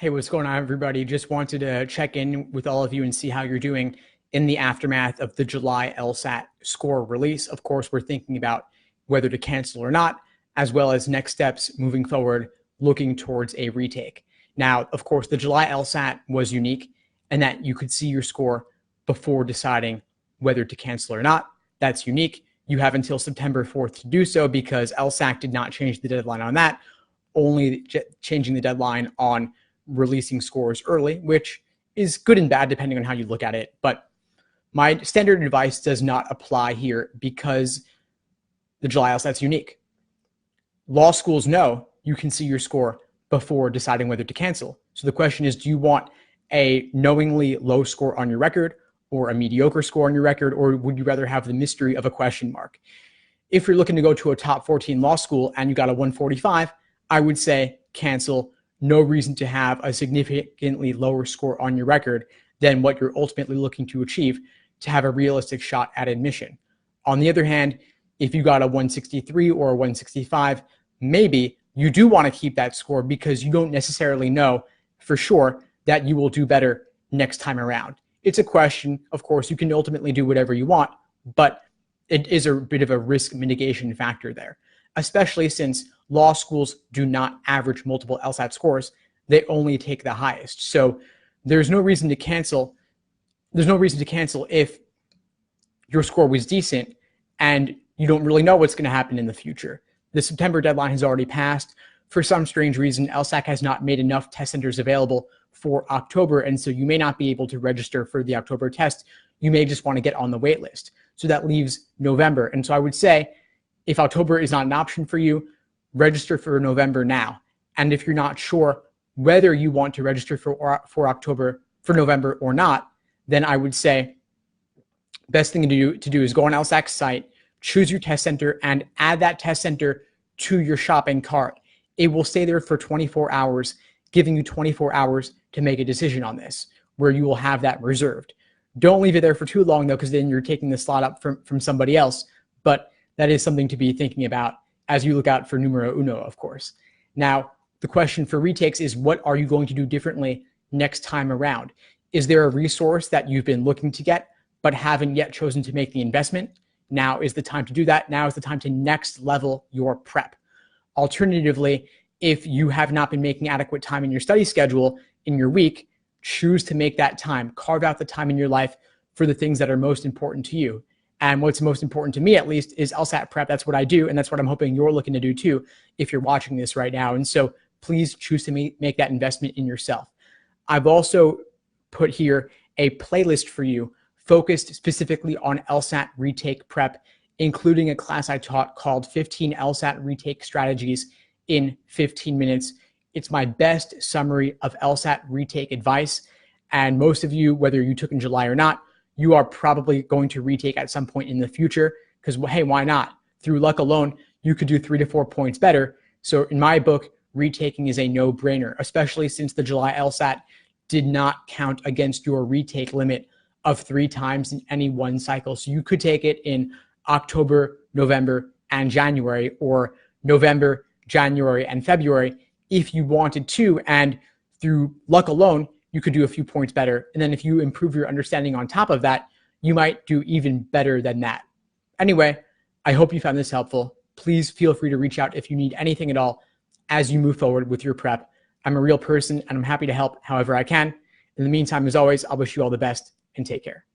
Hey, what's going on, everybody? Just wanted to check in with all of you and see how you're doing in the aftermath of the July LSAT score release. Of course, we're thinking about whether to cancel or not, as well as next steps moving forward, looking towards a retake. Now, of course, the July LSAT was unique in that you could see your score before deciding whether to cancel or not. That's unique. You have until September 4th to do so because LSAT did not change the deadline on that, only changing the deadline on releasing scores early, which is good and bad depending on how you look at it. But my standard advice does not apply here because the July LSAT's unique. Law schools know you can see your score before deciding whether to cancel. So the question is, do you want a knowingly low score on your record or a mediocre score on your record, or would you rather have the mystery of a question mark? If you're looking to go to a top 14 law school and you got a 145, I would say cancel. No reason to have a significantly lower score on your record than what you're ultimately looking to achieve to have a realistic shot at admission. On the other hand, if you got a 163 or a 165, maybe you do want to keep that score because you don't necessarily know for sure that you will do better next time around. It's a question. Of course, you can ultimately do whatever you want, but it is a bit of a risk mitigation factor there, especially since law schools do not average multiple LSAT scores. They only take the highest. So there's no reason to cancel. There's no reason to cancel if your score was decent and you don't really know what's going to happen in the future. The September deadline has already passed. For some strange reason, LSAC has not made enough test centers available for October, and so you may not be able to register for the October test. You may just want to get on the wait list. So that leaves November. And so I would say if October is not an option for you, register for November now. And if you're not sure whether you want to register for November or not, then I would say best thing to do is go on LSAC's site, choose your test center, and add that test center to your shopping cart. It will stay there for 24 hours, giving you 24 hours to make a decision on this, where you will have that reserved. Don't leave it there for too long, though, because then you're taking the slot up from somebody else. But that is something to be thinking about as you look out for numero uno, of course. Now, the question for retakes is, what are you going to do differently next time around? Is there a resource that you've been looking to get but haven't yet chosen to make the investment? Now is the time to do that. Now is the time to next level your prep. Alternatively, if you have not been making adequate time in your study schedule in your week, choose to make that time. Carve out the time in your life for the things that are most important to you. And what's most important to me, at least, is LSAT prep. That's what I do. And that's what I'm hoping you're looking to do too, if you're watching this right now. And so please choose to make that investment in yourself. I've also put here a playlist for you focused specifically on LSAT retake prep, including a class I taught called 15 LSAT retake strategies in 15 minutes. It's my best summary of LSAT retake advice. And most of you, whether you took in July or not, you are probably going to retake at some point in the future because, hey, why not? Through luck alone, you could do 3 to 4 points better. So in my book, retaking is a no-brainer, especially since the July LSAT did not count against your retake limit of 3 times in any one cycle. So you could take it in October, November, and January, or November, January, and February if you wanted to. And through luck alone, you could do a few points better. And then if you improve your understanding on top of that, you might do even better than that. Anyway, I hope you found this helpful. Please feel free to reach out if you need anything at all as you move forward with your prep. I'm a real person and I'm happy to help however I can. In the meantime, as always, I'll wish you all the best and take care.